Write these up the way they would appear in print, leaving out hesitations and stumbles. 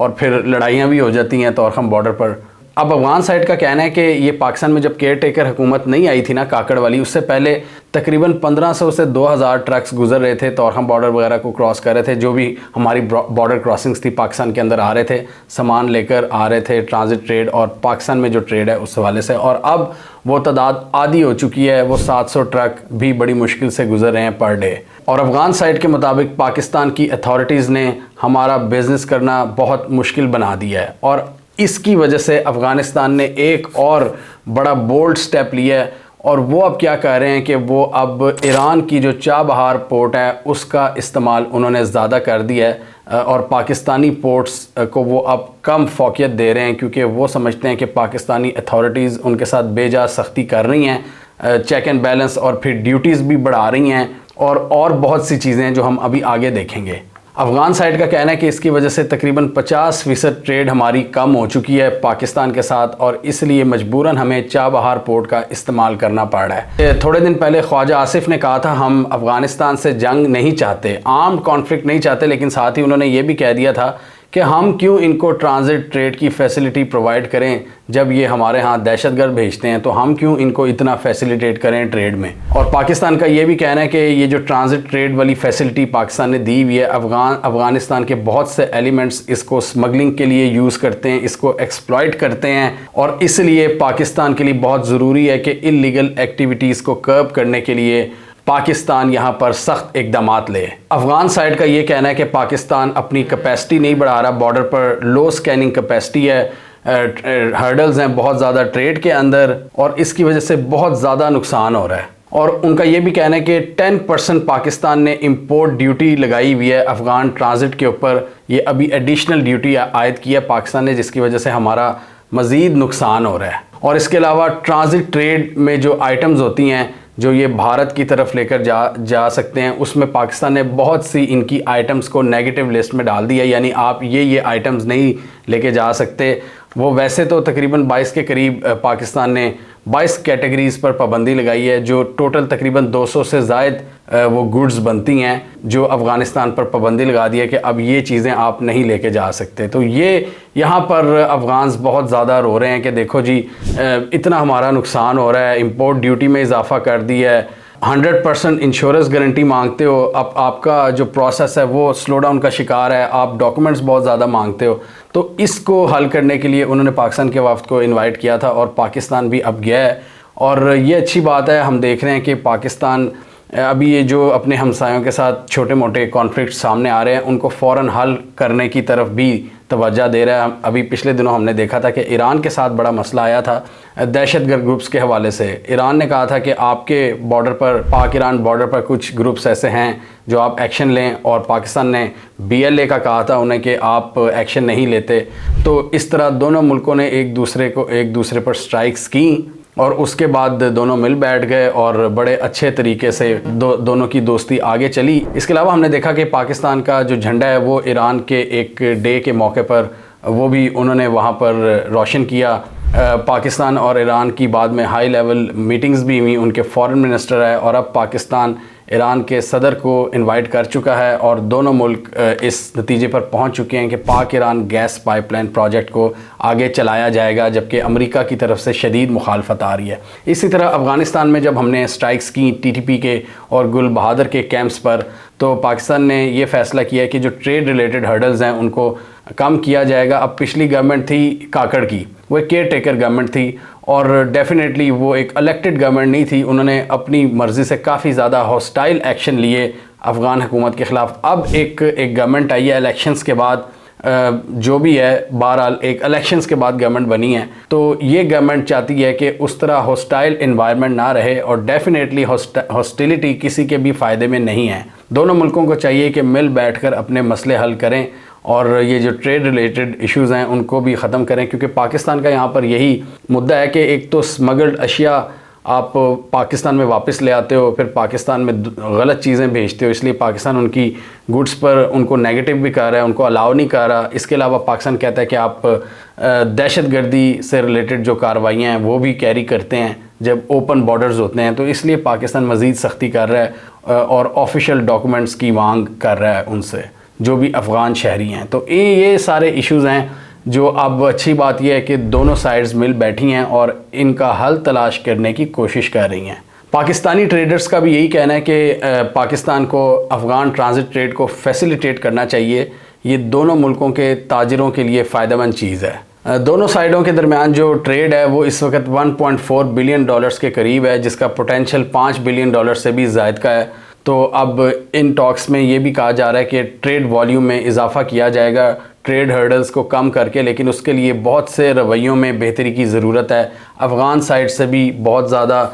اور پھر لڑائیاں بھی ہو جاتی ہیں طورخم بارڈر پر۔ اب افغان سائڈ کا کہنا ہے کہ یہ پاکستان میں جب کیئر ٹیکر حکومت نہیں آئی تھی نا کاکڑ والی، اس سے پہلے تقریباً 1500 سے 2000 ٹرکس گزر رہے تھے، طورخم بارڈر وغیرہ کو کراس کر رہے تھے، جو بھی ہماری بارڈر کراسنگز تھی پاکستان کے اندر آ رہے تھے، سامان لے کر آ رہے تھے، ٹرانزٹ ٹریڈ اور پاکستان میں جو ٹریڈ ہے اس حوالے سے۔ اور اب وہ تعداد آدھی ہو چکی ہے، وہ 700 ٹرک بھی بڑی مشکل سے گزر رہے ہیں پر ڈے۔ اور افغان سائڈ کے مطابق پاکستان کی اتھارٹیز نے ہمارا بزنس کرنا بہت مشکل بنا دیا ہے، اور اس کی وجہ سے افغانستان نے ایک اور بڑا بولڈ سٹیپ لیا ہے، اور وہ اب کیا کہہ رہے ہیں کہ وہ اب ایران کی جو چابہار پورٹ ہے اس کا استعمال انہوں نے زیادہ کر دیا ہے، اور پاکستانی پورٹس کو وہ اب کم فوقیت دے رہے ہیں، کیونکہ وہ سمجھتے ہیں کہ پاکستانی اتھارٹیز ان کے ساتھ بے جا سختی کر رہی ہیں، چیک اینڈ بیلنس اور پھر ڈیوٹیز بھی بڑھا رہی ہیں، اور بہت سی چیزیں ہیں جو ہم ابھی آگے دیکھیں گے۔ افغان سائڈ کا کہنا ہے کہ اس کی وجہ سے تقریباً 50% ٹریڈ ہماری کم ہو چکی ہے پاکستان کے ساتھ، اور اس لیے مجبوراً ہمیں چابہار پورٹ کا استعمال کرنا پڑ رہا ہے۔ تھوڑے دن پہلے خواجہ آصف نے کہا تھا ہم افغانستان سے جنگ نہیں چاہتے، آرمڈ کانفلکٹ نہیں چاہتے، لیکن ساتھ ہی انہوں نے یہ بھی کہہ دیا تھا کہ ہم کیوں ان کو ٹرانزٹ ٹریڈ کی فیسلٹی پرووائڈ کریں، جب یہ ہمارے ہاں دہشت گرد بھیجتے ہیں تو ہم کیوں ان کو اتنا فیسیلیٹیٹ کریں ٹریڈ میں۔ اور پاکستان کا یہ بھی کہنا ہے کہ یہ جو ٹرانزٹ ٹریڈ والی فیسلٹی پاکستان نے دی ہوئی ہے، افغانستان کے بہت سے ایلیمنٹس اس کو سمگلنگ کے لیے یوز کرتے ہیں، اس کو ایکسپلائٹ کرتے ہیں، اور اس لیے پاکستان کے لیے بہت ضروری ہے کہ انلیگل ایکٹیویٹیز کو کرب کرنے کے لیے پاکستان یہاں پر سخت اقدامات لے۔ افغان سائڈ کا یہ کہنا ہے کہ پاکستان اپنی کیپیسٹی نہیں بڑھا رہا، بارڈر پر لو سکیننگ کیپیسٹی ہے، ہرڈلز ہیں بہت زیادہ ٹریڈ کے اندر، اور اس کی وجہ سے بہت زیادہ نقصان ہو رہا ہے۔ اور ان کا یہ بھی کہنا ہے کہ 10% پاکستان نے امپورٹ ڈیوٹی لگائی ہوئی ہے افغان ٹرانزٹ کے اوپر، یہ ابھی ایڈیشنل ڈیوٹی عائد کی ہے پاکستان نے، جس کی وجہ سے ہمارا مزید نقصان ہو رہا ہے۔ اور اس کے علاوہ ٹرانزٹ ٹریڈ میں جو آئٹمز ہوتی ہیں جو یہ بھارت کی طرف لے کر جا سکتے ہیں، اس میں پاکستان نے بہت سی ان کی آئٹمز کو نیگیٹو لسٹ میں ڈال دیا، یعنی آپ یہ آئٹمز نہیں لے کے جا سکتے۔ وہ ویسے تو تقریباً 22 کے قریب پاکستان نے 22 کیٹیگریز پر پابندی لگائی ہے، جو ٹوٹل تقریباً 200 سے زائد وہ گوڈز بنتی ہیں، جو افغانستان پر پابندی لگا دی ہے کہ اب یہ چیزیں آپ نہیں لے کے جا سکتے۔ تو یہ یہاں پر افغانز بہت زیادہ رو رہے ہیں کہ دیکھو جی اتنا ہمارا نقصان ہو رہا ہے، امپورٹ ڈیوٹی میں اضافہ کر دی ہے، 100% انشورنس گارنٹی مانگتے ہو، اب آپ کا جو پروسیس ہے وہ سلو ڈاؤن کا شکار ہے، آپ ڈاکومنٹس بہت زیادہ مانگتے ہو۔ تو اس کو حل کرنے کے لیے انہوں نے پاکستان کے وفد کو انوائٹ کیا تھا، اور پاکستان بھی اب گیا ہے، اور یہ اچھی بات ہے۔ ہم دیکھ رہے ہیں کہ پاکستان ابھی یہ جو اپنے ہمسایوں کے ساتھ چھوٹے موٹے کانفلکٹ سامنے آ رہے ہیں ان کو فوراً حل کرنے کی طرف بھی توجہ دے رہا ہے۔ ابھی پچھلے دنوں ہم نے دیکھا تھا کہ ایران کے ساتھ بڑا مسئلہ آیا تھا دہشت گرد گروپس کے حوالے سے۔ ایران نے کہا تھا کہ آپ کے بارڈر پر، پاک ایران بارڈر پر کچھ گروپس ایسے ہیں جو آپ ایکشن لیں، اور پاکستان نے BLA کا کہا تھا انہیں کہ آپ ایکشن نہیں لیتے۔ تو اس طرح دونوں ملکوں نے ایک دوسرے پر سٹرائکس کیں، اور اس کے بعد دونوں مل بیٹھ گئے اور بڑے اچھے طریقے سے دونوں کی دوستی آگے چلی۔ اس کے علاوہ ہم نے دیکھا کہ پاکستان کا جو جھنڈا ہے وہ ایران کے ایک ڈے کے موقع پر وہ بھی انہوں نے وہاں پر روشن کیا۔ پاکستان اور ایران کی بعد میں ہائی لیول میٹنگز بھی ہوئی، ان کے فارن منسٹر آئے، اور اب پاکستان ایران کے صدر کو انوائٹ کر چکا ہے، اور دونوں ملک اس نتیجے پر پہنچ چکے ہیں کہ Pak Iran gas pipeline project کو آگے چلایا جائے گا، جبکہ امریکہ کی طرف سے شدید مخالفت آ رہی ہے۔ اسی طرح افغانستان میں جب ہم نے سٹرائکس کی TTP کے اور گل بہادر کے کیمپس پر، تو پاکستان نے یہ فیصلہ کیا کہ جو ٹریڈ ریلیٹڈ ہرڈلز ہیں ان کو کم کیا جائے گا۔ اب پچھلی گورنمنٹ تھی کاکڑ کی، وہ ایک کیئر ٹیکر گورنمنٹ تھی، اور ڈیفینیٹلی وہ ایک الیکٹڈ گورنمنٹ نہیں تھی، انہوں نے اپنی مرضی سے کافی زیادہ ہاسٹائل ایکشن لیے افغان حکومت کے خلاف۔ اب ایک گورنمنٹ آئی ہے الیکشنز کے بعد، جو بھی ہے بہرحال ایک الیکشنز کے بعد گورنمنٹ بنی ہے، تو یہ گورنمنٹ چاہتی ہے کہ اس طرح ہاسٹائل انوائرمنٹ نہ رہے، اور ڈیفینیٹلی ہاسٹیلٹی کسی کے بھی فائدے میں نہیں ہے۔ دونوں ملکوں کو چاہیے کہ مل بیٹھ کر اپنے مسئلے حل کریں، اور یہ جو ٹریڈ ریلیٹڈ ایشوز ہیں ان کو بھی ختم کریں، کیونکہ پاکستان کا یہاں پر یہی مدعا ہے کہ ایک تو سمگلڈ اشیاء آپ پاکستان میں واپس لے آتے ہو، پھر پاکستان میں غلط چیزیں بھیجتے ہو، اس لیے پاکستان ان کی گڈس پر ان کو نیگیٹو بھی کر رہا ہے، ان کو الاؤ نہیں کر رہا۔ اس کے علاوہ پاکستان کہتا ہے کہ آپ دہشت گردی سے ریلیٹڈ جو کارروائیاں ہیں وہ بھی کیری کرتے ہیں جب اوپن بارڈرز ہوتے ہیں، تو اس لیے پاکستان مزید سختی کر رہا ہے اور آفیشیل ڈاکومنٹس کی مانگ کر رہا ہے ان سے۔ جو بھی افغان شہری ہیں. تو یہ سارے ایشوز ہیں جو اب اچھی بات یہ ہے کہ دونوں سائڈز مل بیٹھی ہیں اور ان کا حل تلاش کرنے کی کوشش کر رہی ہیں. پاکستانی ٹریڈرز کا بھی یہی کہنا ہے کہ پاکستان کو افغان ٹرانزٹ ٹریڈ کو فیسیلیٹیٹ کرنا چاہیے. یہ دونوں ملکوں کے تاجروں کے لیے فائدہ مند چیز ہے. دونوں سائڈوں کے درمیان جو ٹریڈ ہے وہ اس وقت 1.4 بلین ڈالرز کے قریب ہے، جس کا پوٹینشیل 5 بلین ڈالر سے بھی زائد کا ہے. تو اب ان ٹاکس میں یہ بھی کہا جا رہا ہے کہ ٹریڈ والیوم میں اضافہ کیا جائے گا ٹریڈ ہرڈلز کو کم کر کے، لیکن اس کے لیے بہت سے رویوں میں بہتری کی ضرورت ہے. افغان سائڈ سے بھی بہت زیادہ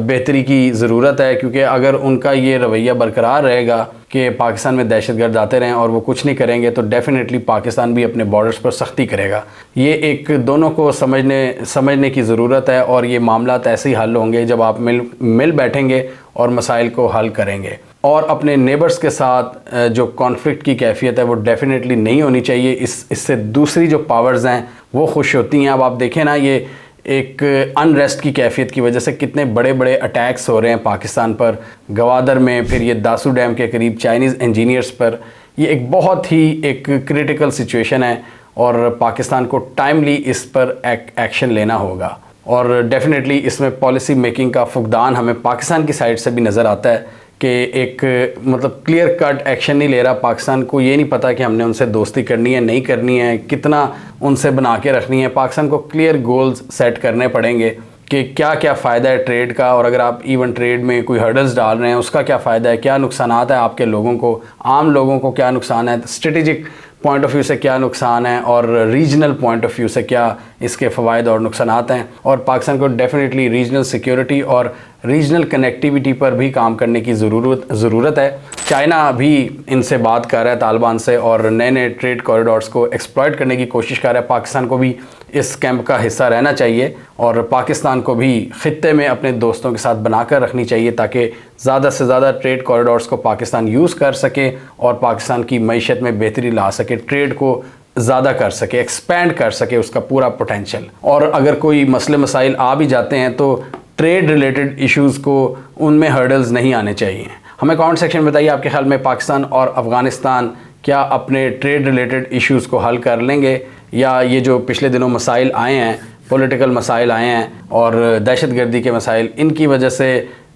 بہتری کی ضرورت ہے، کیونکہ اگر ان کا یہ رویہ برقرار رہے گا کہ پاکستان میں دہشت گرد آتے رہیں اور وہ کچھ نہیں کریں گے تو ڈیفینیٹلی پاکستان بھی اپنے بارڈرز پر سختی کرے گا. یہ ایک دونوں کو سمجھنے کی ضرورت ہے، اور یہ معاملات ایسے ہی حل ہوں گے جب آپ مل بیٹھیں گے اور مسائل کو حل کریں گے. اور اپنے نیبرز کے ساتھ جو کانفلکٹ کی کیفیت ہے وہ ڈیفینیٹلی نہیں ہونی چاہیے. اس سے دوسری جو پاورز ہیں وہ خوش ہوتی ہیں. اب آپ دیکھیں نا، یہ ایک انریسٹ کی کیفیت کی وجہ سے کتنے بڑے بڑے اٹیکس ہو رہے ہیں پاکستان پر، گوادر میں، پھر یہ داسو ڈیم کے قریب چائنیز انجینئرز پر. یہ ایک بہت ہی ایک کریٹیکل سچویشن ہے اور پاکستان کو ٹائملی اس پر ایکشن لینا ہوگا. اور ڈیفینیٹلی اس میں پالیسی میکنگ کا فقدان ہمیں پاکستان کی سائڈ سے بھی نظر آتا ہے کہ ایک مطلب کلیئر کٹ ایکشن نہیں لے رہا. پاکستان کو یہ نہیں پتا کہ ہم نے ان سے دوستی کرنی ہے نہیں کرنی ہے، کتنا ان سے بنا کے رکھنی ہے. پاکستان کو کلیئر گولز سیٹ کرنے پڑیں گے کہ کیا کیا فائدہ ہے ٹریڈ کا، اور اگر آپ ایون ٹریڈ میں کوئی ہرڈلز ڈال رہے ہیں اس کا کیا فائدہ ہے، کیا نقصانات ہیں آپ کے لوگوں کو، عام لوگوں کو کیا نقصان ہے، اسٹریٹجک پوائنٹ آف ویو سے کیا نقصان ہے، اور ریجنل پوائنٹ آف ویو سے کیا اس کے فوائد اور نقصانات ہیں. اور پاکستان کو ڈیفینیٹلی ریجنل سیکیورٹی اور ریجنل کنیکٹیویٹی پر بھی کام کرنے کی ضرورت ہے. چائنا بھی ان سے بات کر رہا ہے طالبان سے، اور نئے نئے ٹریڈ کوریڈورز کو ایکسپلائٹ کرنے کی کوشش کر رہا ہے. پاکستان کو بھی اس کیمپ کا حصہ رہنا چاہیے، اور پاکستان کو بھی خطے میں اپنے دوستوں کے ساتھ بنا کر رکھنی چاہیے تاکہ زیادہ سے زیادہ ٹریڈ کوریڈورز کو پاکستان یوز کر سکے اور پاکستان کی معیشت میں بہتری لا سکے، ٹریڈ کو زیادہ کر سکے، ایکسپینڈ کر سکے اس کا پورا پوٹینشیل. اور اگر کوئی مسئلے مسائل آ بھی جاتے ہیں تو ٹریڈ ریلیٹڈ ایشوز کو ان میں ہرڈلز نہیں آنے چاہیے. ہمیں کامنٹ سیکشن میں بتائیے آپ کے خیال میں پاکستان اور افغانستان کیا اپنے ٹریڈ ریلیٹڈ ایشوز کو حل کر لیں گے، یا یہ جو پچھلے دنوں مسائل آئے ہیں، پولیٹیکل مسائل آئے ہیں اور دہشت گردی کے مسائل، ان کی وجہ سے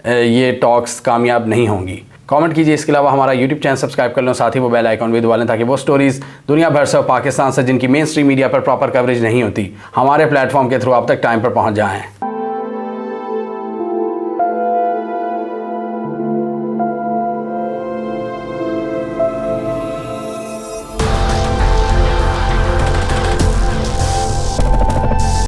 یہ ٹاکس کامیاب نہیں ہوں گی. کامنٹ کیجیے. اس کے علاوہ ہمارا یوٹیوب چینل سبسکرائب کر لیں، ساتھ ہی وہ بیل آئیکن بھی دبا لیں تاکہ وہ سٹوریز دنیا بھر سے اور پاکستان سے جن کی مین سٹریم میڈیا پر پراپر کوریج نہیں ہوتی، ہمارے پلیٹ فارم کے تھرو آپ تک ٹائم پر پہنچ جائیں.